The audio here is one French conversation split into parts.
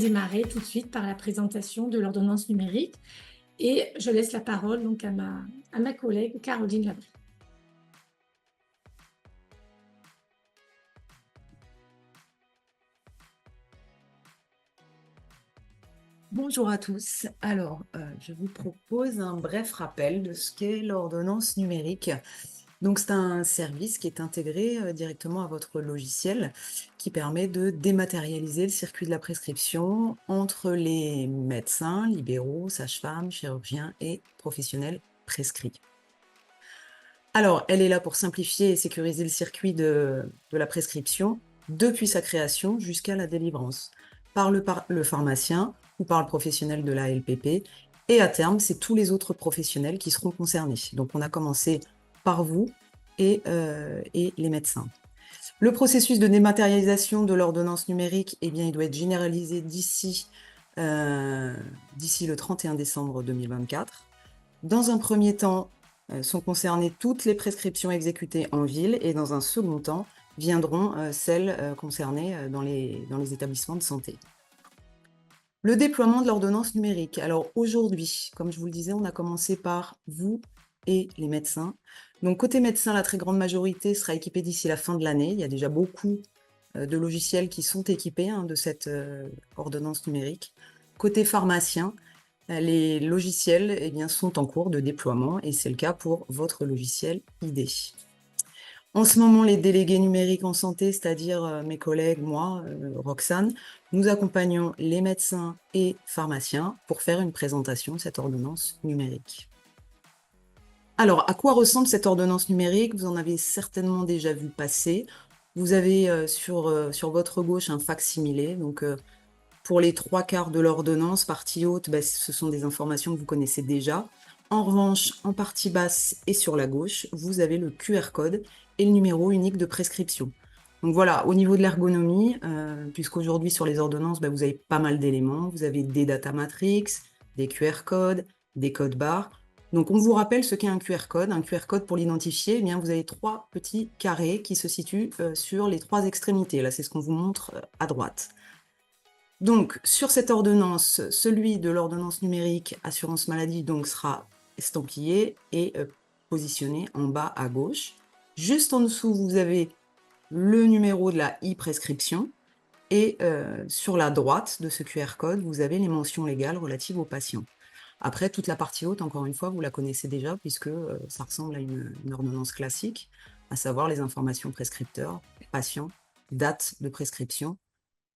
démarrer tout de suite par la présentation de l'ordonnance numérique et je laisse la parole donc à ma collègue Caroline Labrie. Bonjour à tous. Alors, je vous propose un bref rappel de ce qu'est l'ordonnance numérique. Donc, c'est un service qui est intégré directement à votre logiciel qui permet de dématérialiser le circuit de la prescription entre les médecins, libéraux, sages-femmes, chirurgiens et professionnels prescrits. Alors, elle est là pour simplifier et sécuriser le circuit de la prescription depuis sa création jusqu'à la délivrance par le pharmacien ou par le professionnel de la LPP. Et à terme, c'est tous les autres professionnels qui seront concernés. Donc, on a commencé par vous et les médecins. Le processus de dématérialisation de l'ordonnance numérique, eh bien, il doit être généralisé d'ici le 31 décembre 2024. Dans un premier temps, sont concernées toutes les prescriptions exécutées en ville et dans un second temps viendront celles concernées dans les établissements de santé. Le déploiement de l'ordonnance numérique. Alors aujourd'hui, comme je vous le disais, on a commencé par vous et les médecins. Donc côté médecin, la très grande majorité sera équipée d'ici la fin de l'année. Il y a déjà beaucoup de logiciels qui sont équipés de cette ordonnance numérique. Côté pharmacien, les logiciels eh bien, sont en cours de déploiement et c'est le cas pour votre logiciel ID. En ce moment, les délégués numériques en santé, c'est-à-dire mes collègues, moi, Roxane, nous accompagnons les médecins et pharmaciens pour faire une présentation de cette ordonnance numérique. Alors, à quoi ressemble cette ordonnance numérique? Vous en avez certainement déjà vu passer. Vous avez sur votre gauche un facsimilé, donc pour les 3/4 de l'ordonnance, partie haute, ce sont des informations que vous connaissez déjà. En revanche, en partie basse et sur la gauche, vous avez le QR code et le numéro unique de prescription. Donc voilà, au niveau de l'ergonomie, puisqu'aujourd'hui sur les ordonnances, vous avez pas mal d'éléments. Vous avez des data matrix, des QR codes, des codes barres. Donc on vous rappelle ce qu'est un QR code. Un QR code, pour l'identifier, eh bien, vous avez 3 petits carrés qui se situent sur les 3 extrémités. Là, c'est ce qu'on vous montre à droite. Donc, sur cette ordonnance, celui de l'ordonnance numérique assurance maladie donc, sera estampillé et positionné en bas à gauche. Juste en dessous, vous avez le numéro de la e-prescription et sur la droite de ce QR code, vous avez les mentions légales relatives aux patients. Après, toute la partie haute, encore une fois, vous la connaissez déjà puisque ça ressemble à une ordonnance classique, à savoir les informations prescripteurs, patients, date de prescription,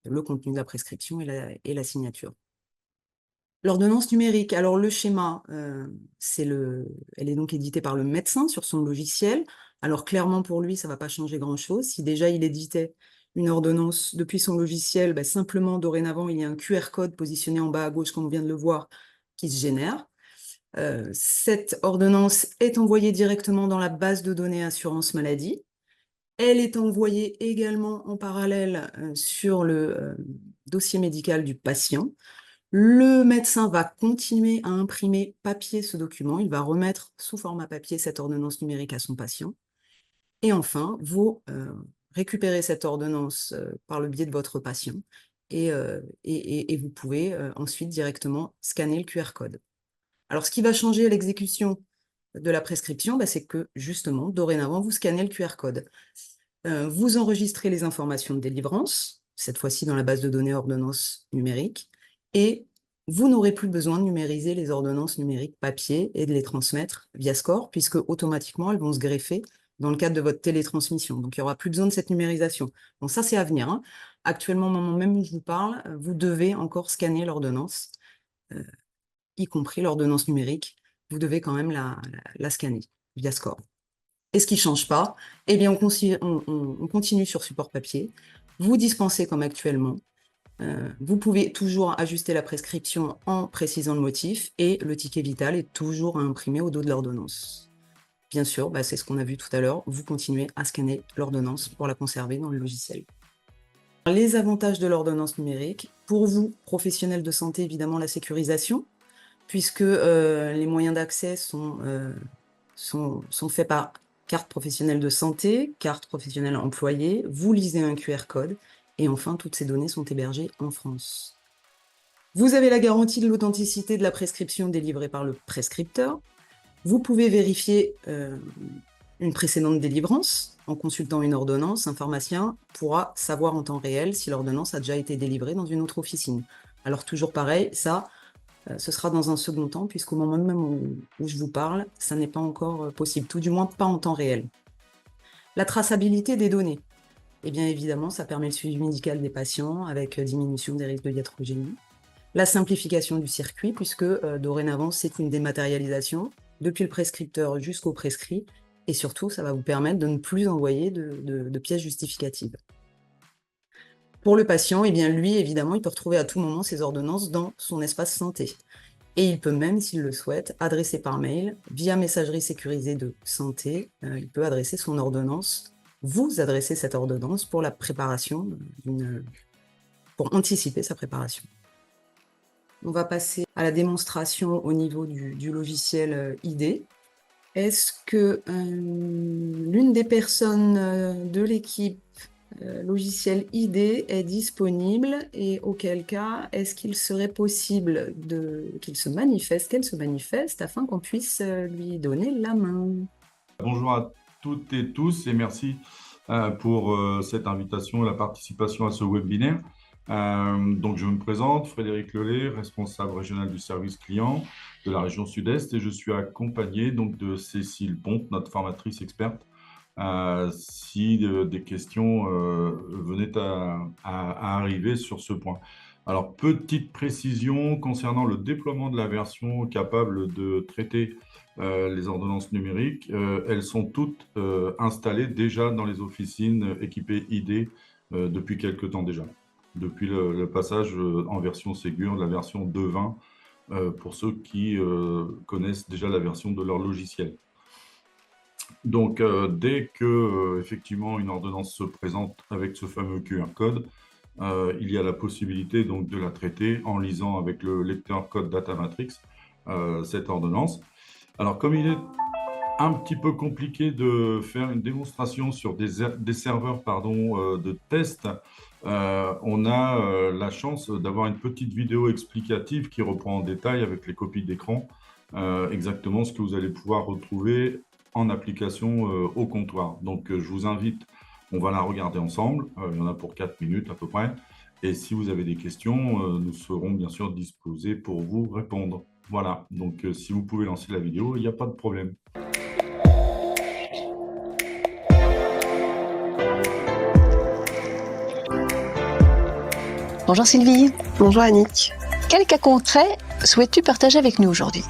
le contenu de la prescription et la signature. L'ordonnance numérique, alors le schéma, elle est donc éditée par le médecin sur son logiciel. Alors clairement pour lui, ça ne va pas changer grand-chose. Si déjà il éditait une ordonnance depuis son logiciel, simplement dorénavant, il y a un QR code positionné en bas à gauche, comme on vient de le voir, qui se génère. Cette ordonnance est envoyée directement dans la base de données assurance maladie. Elle est envoyée également en parallèle sur le dossier médical du patient. Le médecin va continuer à imprimer papier ce document. Il va remettre sous format papier cette ordonnance numérique à son patient. Et enfin, vous récupérez cette ordonnance par le biais de votre patient et vous pouvez ensuite directement scanner le QR code. Alors, ce qui va changer à l'exécution de la prescription, c'est que justement, dorénavant, vous scannez le QR code. Vous enregistrez les informations de délivrance, cette fois-ci dans la base de données ordonnance numérique, et vous n'aurez plus besoin de numériser les ordonnances numériques papier et de les transmettre via SCORE, puisque automatiquement, elles vont se greffer dans le cadre de votre télétransmission. Donc, il n'y aura plus besoin de cette numérisation. Bon, ça, c'est à venir, hein. Actuellement, au moment même où je vous parle, vous devez encore scanner l'ordonnance, y compris l'ordonnance numérique. Vous devez quand même la scanner via SCORE. Et ce qui ne change pas, eh bien, on continue sur support papier. Vous dispensez comme actuellement. Vous pouvez toujours ajuster la prescription en précisant le motif et le ticket vital est toujours à imprimer au dos de l'ordonnance. Bien sûr, c'est ce qu'on a vu tout à l'heure, vous continuez à scanner l'ordonnance pour la conserver dans le logiciel. Les avantages de l'ordonnance numérique, pour vous, professionnels de santé, évidemment la sécurisation, puisque les moyens d'accès sont faits par carte professionnelle de santé, carte professionnelle employée, vous lisez un QR code, et enfin, toutes ces données sont hébergées en France. Vous avez la garantie de l'authenticité de la prescription délivrée par le prescripteur. Vous pouvez vérifier une précédente délivrance. En consultant une ordonnance, un pharmacien pourra savoir en temps réel si l'ordonnance a déjà été délivrée dans une autre officine. Alors toujours pareil, ça, ce sera dans un second temps, puisqu'au moment même où je vous parle, ça n'est pas encore possible, tout du moins pas en temps réel. La traçabilité des données. Eh bien évidemment, ça permet le suivi médical des patients avec diminution des risques de iatrogénie. La simplification du circuit, puisque dorénavant, c'est une dématérialisation, depuis le prescripteur jusqu'au prescrit, et surtout, ça va vous permettre de ne plus envoyer de pièces justificatives. Pour le patient, eh bien lui, évidemment, il peut retrouver à tout moment ses ordonnances dans son espace santé. Et il peut même, s'il le souhaite, adresser par mail, via messagerie sécurisée de santé, il peut adresser son ordonnance, vous adresser cette ordonnance pour la préparation, pour anticiper sa préparation. On va passer à la démonstration au niveau du logiciel ID. Est-ce que l'une des personnes de l'équipe logiciel ID est disponible et auquel cas, est-ce qu'il serait possible qu'elle se manifeste afin qu'on puisse lui donner la main? Bonjour à toutes et tous et merci pour cette invitation et la participation à ce webinaire. Donc, je me présente, Frédéric Lelay, responsable régional du service client de la région Sud-Est, et je suis accompagné donc de Cécile Ponte, notre formatrice experte, si des questions venaient à arriver sur ce point. Alors, petite précision concernant le déploiement de la version capable de traiter les ordonnances numériques. Elles sont toutes installées déjà dans les officines équipées ID depuis quelques temps déjà. Depuis le passage en version Ségur, la version 2.20, pour ceux qui connaissent déjà la version de leur logiciel. Donc, dès que effectivement une ordonnance se présente avec ce fameux QR code, il y a la possibilité donc de la traiter en lisant avec le lecteur code Data Matrix cette ordonnance. Alors, comme il est un petit peu compliqué de faire une démonstration sur des serveurs de test, on a la chance d'avoir une petite vidéo explicative qui reprend en détail avec les copies d'écran exactement ce que vous allez pouvoir retrouver en application au comptoir. Donc je vous invite, on va la regarder ensemble, il y en a pour 4 minutes à peu près, et si vous avez des questions, nous serons bien sûr disposés pour vous répondre. Voilà, donc si vous pouvez lancer la vidéo, il n'y a pas de problème. Bonjour Sylvie. Bonjour Annick. Quel cas concret souhaites-tu partager avec nous aujourd'hui?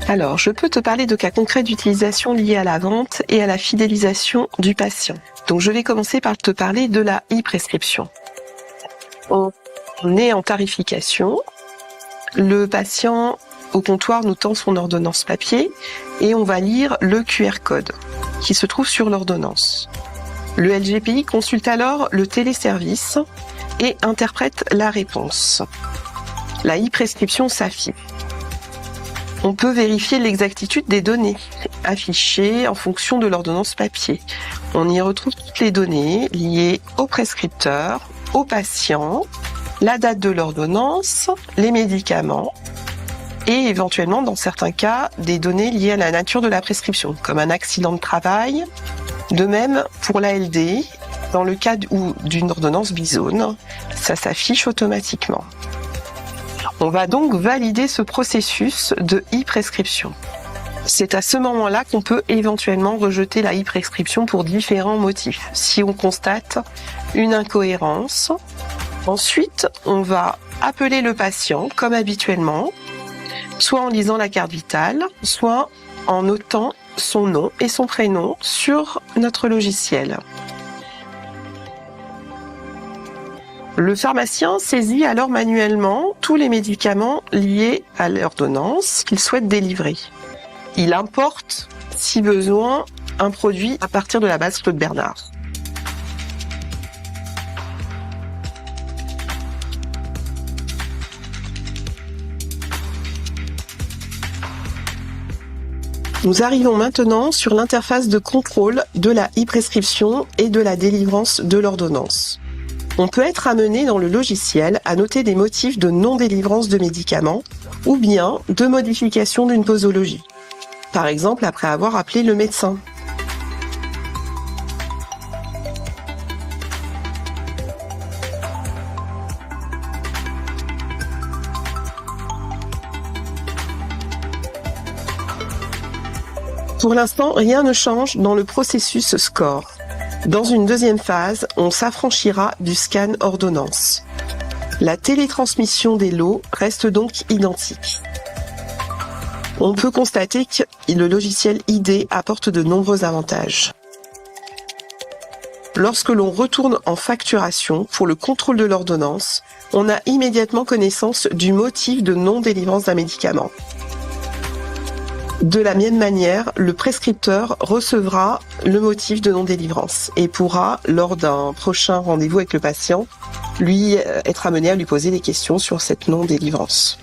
Alors, je peux te parler de cas concrets d'utilisation liés à la vente et à la fidélisation du patient. Donc, je vais commencer par te parler de la e-prescription. On est en tarification. Le patient au comptoir nous tend son ordonnance papier et on va lire le QR code qui se trouve sur l'ordonnance. Le LGPI consulte alors le téléservice et interprète la réponse. La e-prescription s'affiche. On peut vérifier l'exactitude des données affichées en fonction de l'ordonnance papier. On y retrouve toutes les données liées au prescripteur, au patient, la date de l'ordonnance, les médicaments et éventuellement, dans certains cas, des données liées à la nature de la prescription, comme un accident de travail. De même, pour l'ALD, dans le cas d'une ordonnance bizone, ça s'affiche automatiquement. On va donc valider ce processus de e-prescription. C'est à ce moment-là qu'on peut éventuellement rejeter la e-prescription pour différents motifs. Si on constate une incohérence, ensuite on va appeler le patient comme habituellement, soit en lisant la carte vitale, soit en notant son nom et son prénom sur notre logiciel. Le pharmacien saisit alors manuellement tous les médicaments liés à l'ordonnance qu'il souhaite délivrer. Il importe, si besoin, un produit à partir de la base Claude Bernard. Nous arrivons maintenant sur l'interface de contrôle de la e-prescription et de la délivrance de l'ordonnance. On peut être amené dans le logiciel à noter des motifs de non-délivrance de médicaments ou bien de modification d'une posologie. Par exemple, après avoir appelé le médecin. Pour l'instant, rien ne change dans le processus SCORE. Dans une deuxième phase, on s'affranchira du scan ordonnance. La télétransmission des lots reste donc identique. On peut constater que le logiciel ID apporte de nombreux avantages. Lorsque l'on retourne en facturation pour le contrôle de l'ordonnance, on a immédiatement connaissance du motif de non-délivrance d'un médicament. De la même manière, le prescripteur recevra le motif de non-délivrance et pourra, lors d'un prochain rendez-vous avec le patient, lui être amené à lui poser des questions sur cette non-délivrance.